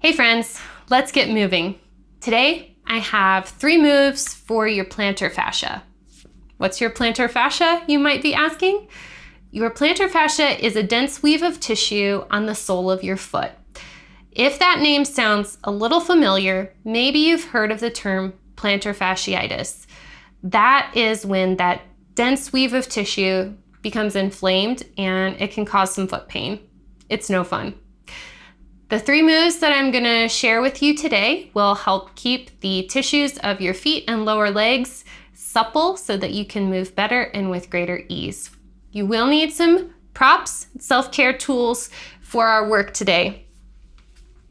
Hey friends, let's get moving. Today, I have 3 moves for your plantar fascia. What's your plantar fascia, you might be asking? Your plantar fascia is a dense weave of tissue on the sole of your foot. If that name sounds a little familiar, maybe you've heard of the term plantar fasciitis. That is when that dense weave of tissue becomes inflamed and it can cause some foot pain. It's no fun. The 3 moves that I'm going to share with you today will help keep the tissues of your feet and lower legs supple so that you can move better and with greater ease. You will need some props, self-care tools for our work today.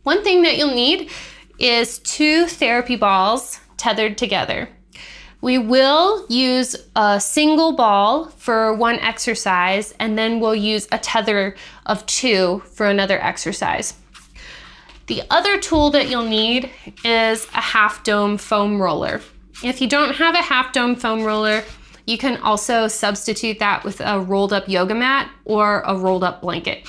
One thing that you'll need is 2 therapy balls tethered together. We will use a single ball for one exercise, and then we'll use a tether of 2 for another exercise. The other tool that you'll need is a half dome foam roller. If you don't have a half dome foam roller, you can also substitute that with a rolled up yoga mat or a rolled up blanket.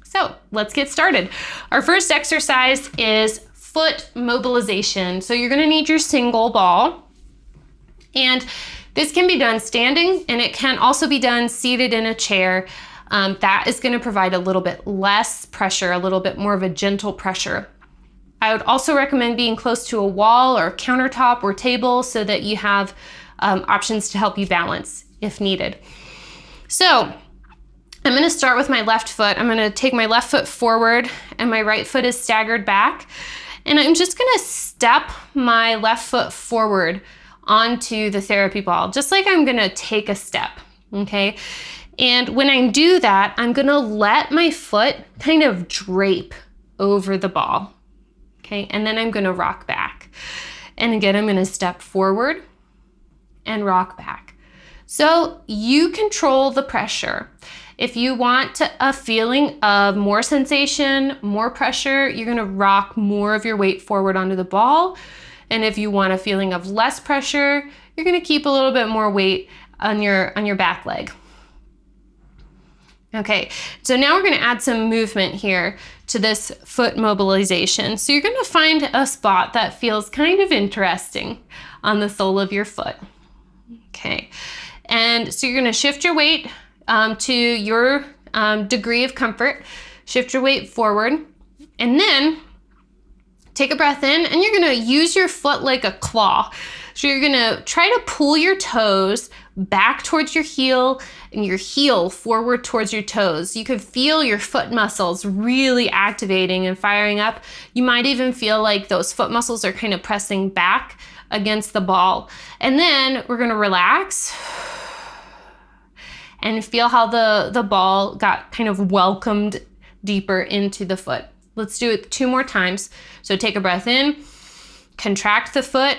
So let's get started. Our first exercise is foot mobilization. So you're gonna need your single ball, and this can be done standing, and it can also be done seated in a chair. That is going to provide a little bit less pressure, a little bit more of a gentle pressure. I would also recommend being close to a wall or countertop or table so that you have options to help you balance if needed. So I'm going to start with my left foot. I'm going to take my left foot forward and my right foot is staggered back. And I'm just going to step my left foot forward onto the therapy ball, just like I'm going to take a step, okay? And when I do that, I'm gonna let my foot kind of drape over the ball, okay? And then I'm gonna rock back. And again, I'm gonna step forward and rock back. So you control the pressure. If you want a feeling of more sensation, more pressure, you're gonna rock more of your weight forward onto the ball. And if you want a feeling of less pressure, you're gonna keep a little bit more weight on your back leg. Okay, so now we're going to add some movement here to this foot mobilization. So you're going to find a spot that feels kind of interesting on the sole of your foot. Okay, and so you're going to shift your weight to your degree of comfort. Shift your weight forward, and then take a breath in, and you're going to use your foot like a claw. So you're going to try to pull your toes back towards your heel and your heel forward towards your toes. You could feel your foot muscles really activating and firing up. You might even feel like those foot muscles are kind of pressing back against the ball. And then we're going to relax and feel how the ball got kind of welcomed deeper into the foot. Let's do it 2 more times. So take a breath in, contract the foot,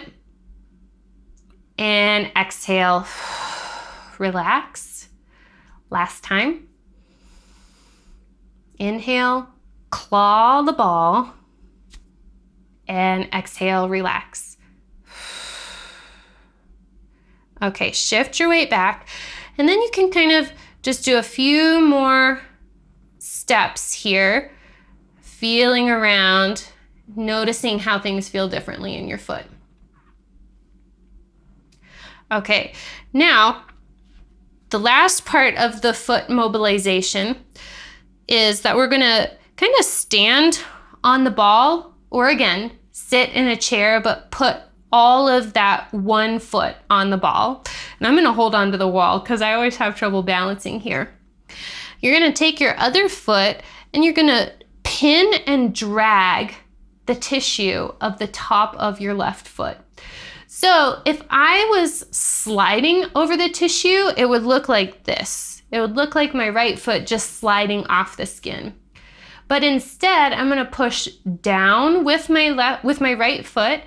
and exhale, relax. Last time. Inhale, claw the ball, and exhale, relax. Okay, shift your weight back, and then you can kind of just do a few more steps here, feeling around, noticing how things feel differently in your foot. Okay, now the last part of the foot mobilization is that we're gonna kind of stand on the ball, or again, sit in a chair, but put all of that one foot on the ball. And I'm gonna hold on to the wall because I always have trouble balancing here. You're gonna take your other foot and you're gonna pin and drag the tissue of the top of your left foot. So if I was sliding over the tissue, it would look like this. It would look like my right foot just sliding off the skin. But instead, I'm gonna push down with my right foot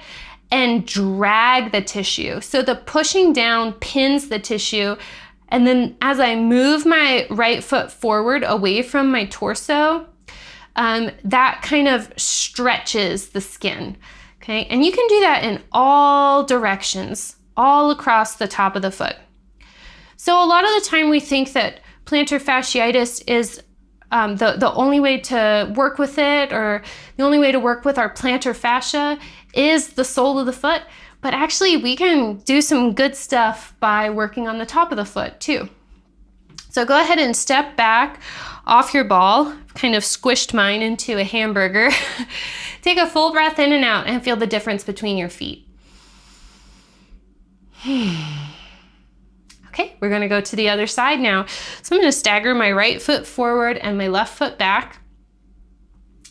and drag the tissue. So the pushing down pins the tissue, and then as I move my right foot forward away from my torso, that kind of stretches the skin. Okay, and you can do that in all directions, all across the top of the foot. So a lot of the time we think that plantar fasciitis is the only way to work with it, or the only way to work with our plantar fascia, is the sole of the foot. But actually, we can do some good stuff by working on the top of the foot too. So go ahead and step back off your ball. Kind of squished mine into a hamburger. Take a full breath in and out and feel the difference between your feet. Okay, we're gonna go to the other side now. So I'm gonna stagger my right foot forward and my left foot back.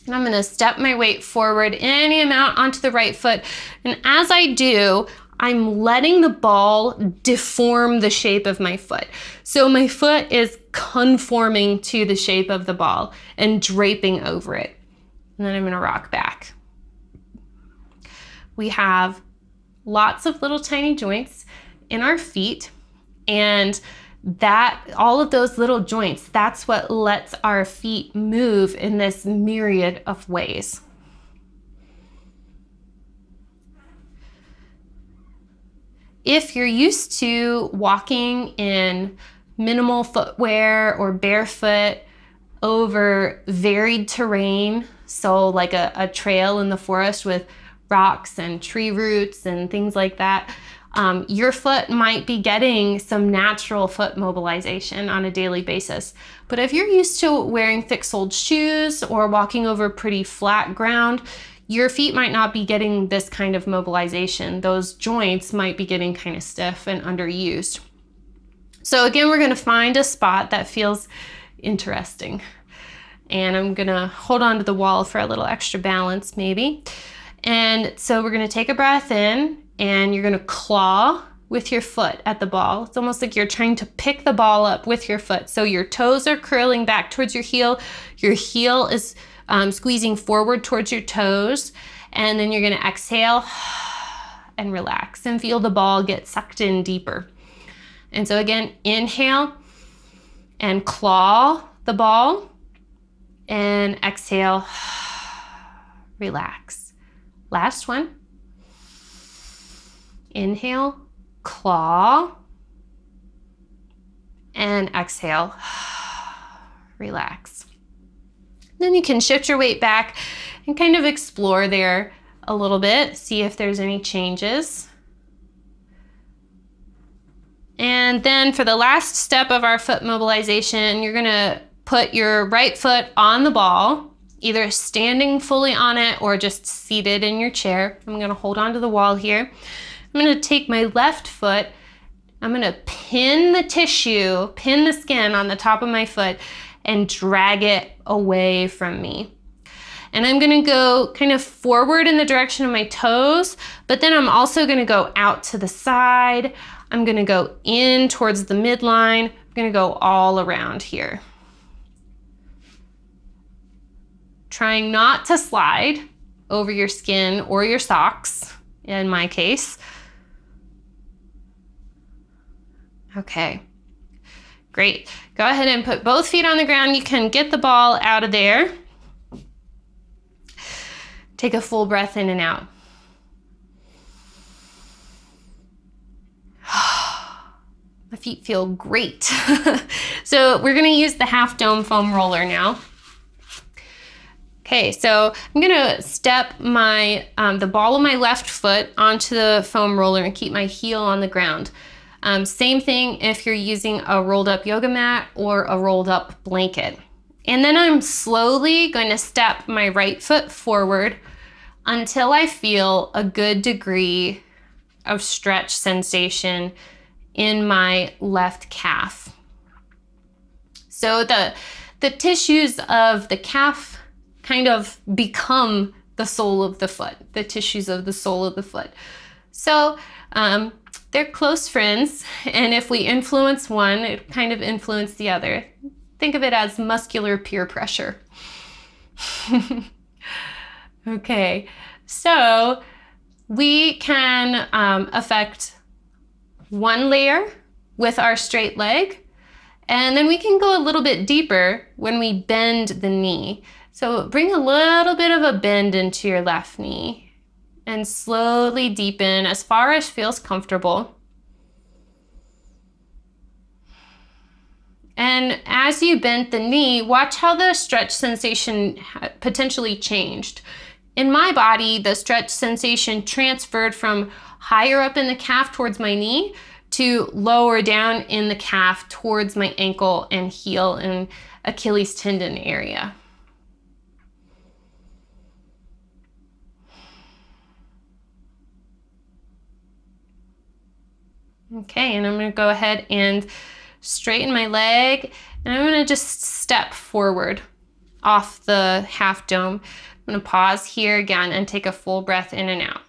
And I'm gonna step my weight forward any amount onto the right foot. And as I do, I'm letting the ball deform the shape of my foot. So my foot is conforming to the shape of the ball and draping over it. And then I'm gonna rock back. We have lots of little tiny joints in our feet, and that all of those little joints, that's what lets our feet move in this myriad of ways. If you're used to walking in minimal footwear or barefoot over varied terrain, so like a trail in the forest with rocks and tree roots and things like that, your foot might be getting some natural foot mobilization on a daily basis. But if you're used to wearing thick-soled shoes or walking over pretty flat ground, your feet might not be getting this kind of mobilization. Those joints might be getting kind of stiff and underused. So again, we're gonna find a spot that feels interesting. And I'm gonna hold on to the wall for a little extra balance maybe. And so we're gonna take a breath in, and you're gonna claw with your foot at the ball. It's almost like you're trying to pick the ball up with your foot. So your toes are curling back towards your heel is squeezing forward towards your toes, and then you're gonna exhale and relax and feel the ball get sucked in deeper. And so again, inhale and claw the ball, and exhale, relax. Last one. Inhale, claw, and exhale, relax. Then you can shift your weight back and kind of explore there a little bit, see if there's any changes. And then for the last step of our foot mobilization, you're gonna put your right foot on the ball, either standing fully on it or just seated in your chair. I'm gonna hold on to the wall here. I'm gonna take my left foot, I'm gonna pin the tissue, pin the skin on the top of my foot and drag it away from me. And I'm gonna go kind of forward in the direction of my toes, but then I'm also gonna go out to the side. I'm gonna go in towards the midline. I'm gonna go all around here. Trying not to slide over your skin or your socks, in my case. Okay, great. Go ahead and put both feet on the ground. You can get the ball out of there. Take a full breath in and out. My feet feel great. So we're gonna use the half dome foam roller now. Okay, so I'm gonna step my the ball of my left foot onto the foam roller and keep my heel on the ground. Same thing if you're using a rolled up yoga mat or a rolled up blanket. And then I'm slowly going to step my right foot forward until I feel a good degree of stretch sensation in my left calf. So the tissues of the calf kind of become the sole of the foot, the tissues of the sole of the foot. So they're close friends, and if we influence one, it kind of influences the other. Think of it as muscular peer pressure. Okay, so we can affect one layer with our straight leg, and then we can go a little bit deeper when we bend the knee. So bring a little bit of a bend into your left knee and slowly deepen as far as feels comfortable. And as you bent the knee, watch how the stretch sensation potentially changed. In my body, the stretch sensation transferred from higher up in the calf towards my knee to lower down in the calf towards my ankle and heel and Achilles tendon area. Okay, and I'm going to go ahead and straighten my leg, and I'm going to just step forward off the half dome. I'm going to pause here again and take a full breath in and out.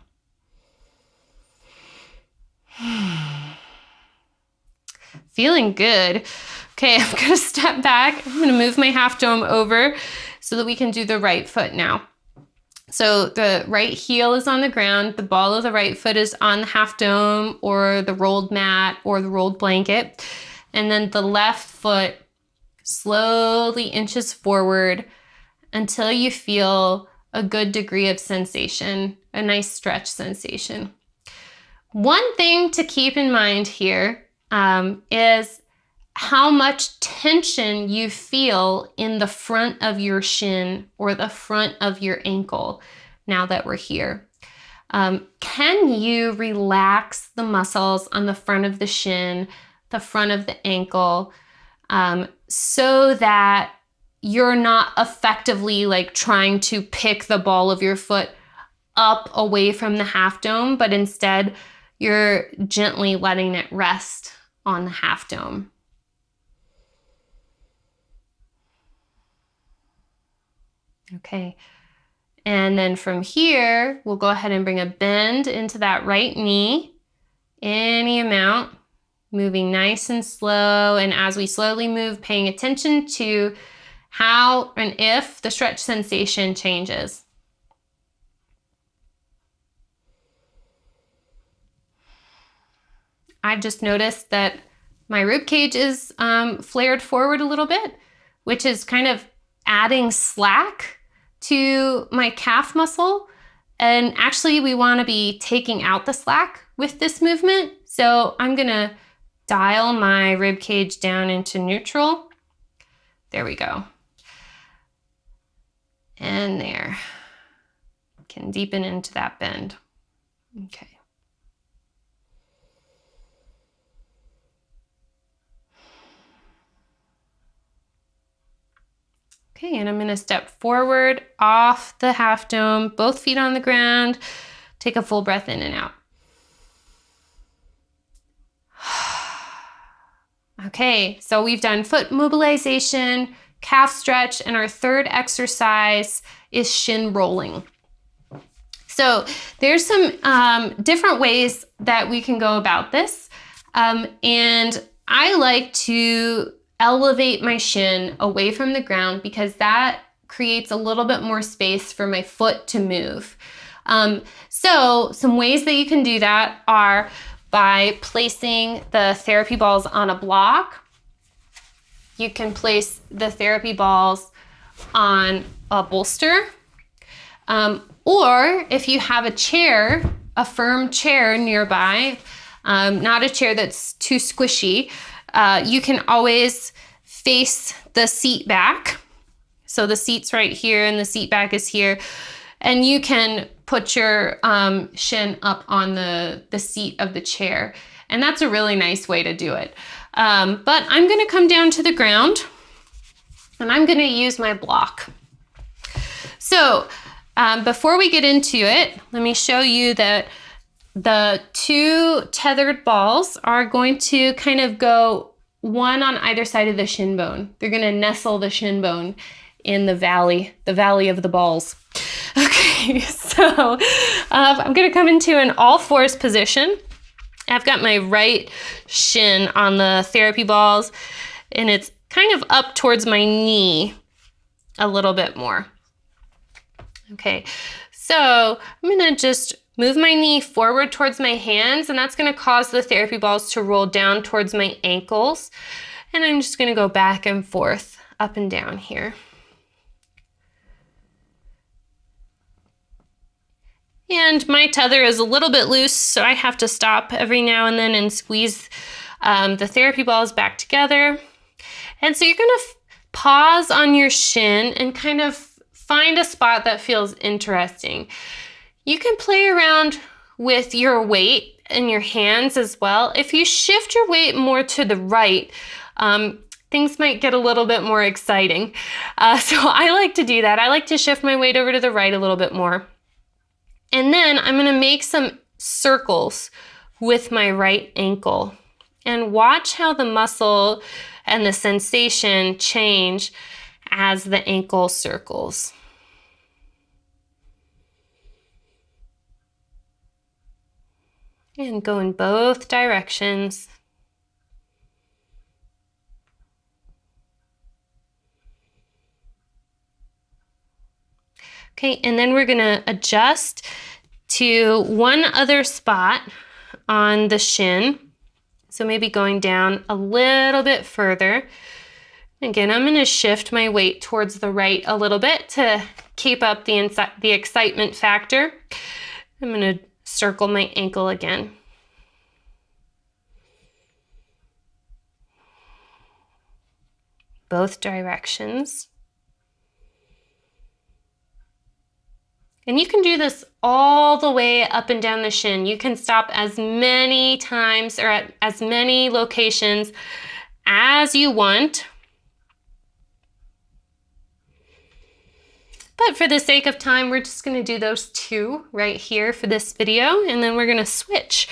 Feeling good. Okay, I'm going to step back. I'm going to move my half dome over so that we can do the right foot now. So the right heel is on the ground, the ball of the right foot is on the half dome or the rolled mat or the rolled blanket. And then the left foot slowly inches forward until you feel a good degree of sensation, a nice stretch sensation. One thing to keep in mind here is how much tension you feel in the front of your shin or the front of your ankle now that we're here. Can you relax the muscles on the front of the shin, the front of the ankle, so that you're not effectively like trying to pick the ball of your foot up away from the half dome, but instead you're gently letting it rest on the half dome. Okay, and then from here, we'll go ahead and bring a bend into that right knee, any amount, moving nice and slow. And as we slowly move, paying attention to how and if the stretch sensation changes. I've just noticed that my rib cage is flared forward a little bit, which is kind of adding slack to my calf muscle. And actually we want to be taking out the slack with this movement. So I'm going to dial my rib cage down into neutral. There we go. And there. Can deepen into that bend. Okay. Okay, and I'm going to step forward off the half dome, both feet on the ground. Take a full breath in and out. Okay, so we've done foot mobilization, calf stretch, and our third exercise is shin rolling. So there's some different ways that we can go about this. And I like to elevate my shin away from the ground because that creates a little bit more space for my foot to move. So some ways that you can do that are by placing the therapy balls on a block. You can place the therapy balls on a bolster. Or if you have a chair, a firm chair nearby, not a chair that's too squishy, you can always face the seat back. So the seat's right here and the seat back is here. And you can put your shin up on the seat of the chair. And that's a really nice way to do it. But I'm gonna come down to the ground and I'm gonna use my block. So before we get into it, let me show you that the two tethered balls are going to kind of go one on either side of the shin bone. They're gonna nestle the shin bone in the valley of the balls. Okay, so I'm gonna come into an all fours position. I've got my right shin on the therapy balls and it's kind of up towards my knee a little bit more. Okay, so I'm gonna just move my knee forward towards my hands, and that's gonna cause the therapy balls to roll down towards my ankles. And I'm just gonna go back and forth, up and down here. And my tether is a little bit loose, so I have to stop every now and then and squeeze the therapy balls back together. And so you're gonna pause on your shin and kind of find a spot that feels interesting. You can play around with your weight in your hands as well. If you shift your weight more to the right, things might get a little bit more exciting. So I like to do that. I like to shift my weight over to the right a little bit more. And then I'm gonna make some circles with my right ankle. And watch how the muscle and the sensation change as the ankle circles. And go in both directions. Okay, and then we're gonna adjust to one other spot on the shin. So maybe going down a little bit further. Again, I'm gonna shift my weight towards the right a little bit to keep up the excitement factor. I'm gonna circle my ankle again. Both directions. And you can do this all the way up and down the shin. You can stop as many times or at as many locations as you want. But for the sake of time, we're just gonna do those two right here for this video, and then we're gonna switch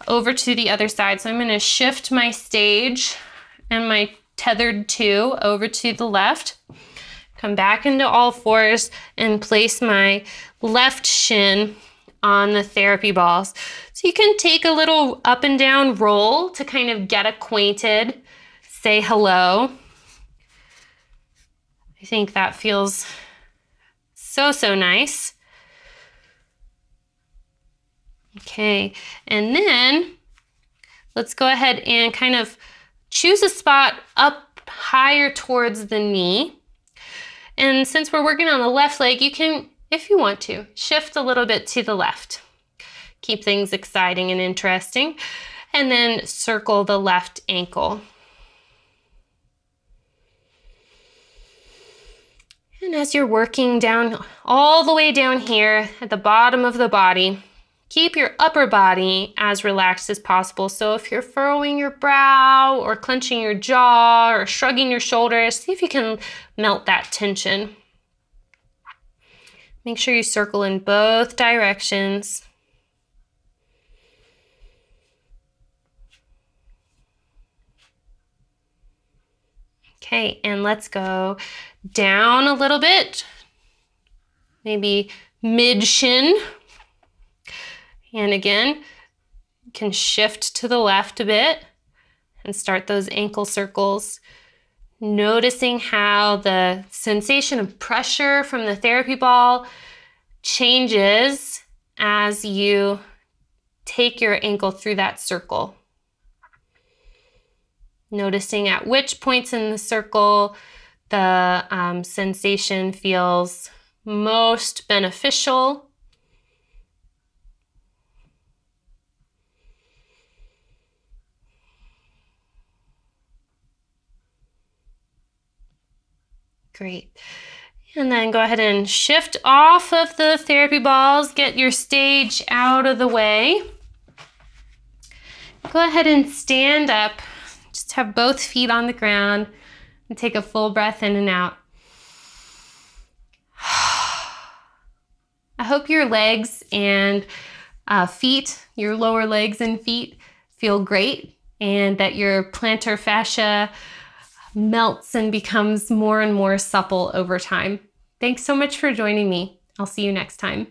over to the other side. So I'm gonna shift my stage and my tethered two over to the left. Come back into all fours and place my left shin on the therapy balls. So you can take a little up and down roll to kind of get acquainted, say hello. I think that feels so nice. Okay, and then let's go ahead and kind of choose a spot up higher towards the knee. And since we're working on the left leg, you can, if you want to, shift a little bit to the left. Keep things exciting and interesting. And then circle the left ankle. And as you're working down, all the way down here at the bottom of the body, keep your upper body as relaxed as possible. So if you're furrowing your brow or clenching your jaw or shrugging your shoulders, see if you can melt that tension. Make sure you circle in both directions. Okay, and let's go down a little bit, maybe mid-shin. And again, you can shift to the left a bit and start those ankle circles. Noticing how the sensation of pressure from the therapy ball changes as you take your ankle through that circle. Noticing at which points in the circle the sensation feels most beneficial. Great. And then go ahead and shift off of the therapy balls, get your stage out of the way. Go ahead and stand up. Just have both feet on the ground and take a full breath in and out. I hope your legs and feet, your lower legs and feet feel great, and that your plantar fascia melts and becomes more and more supple over time. Thanks so much for joining me. I'll see you next time.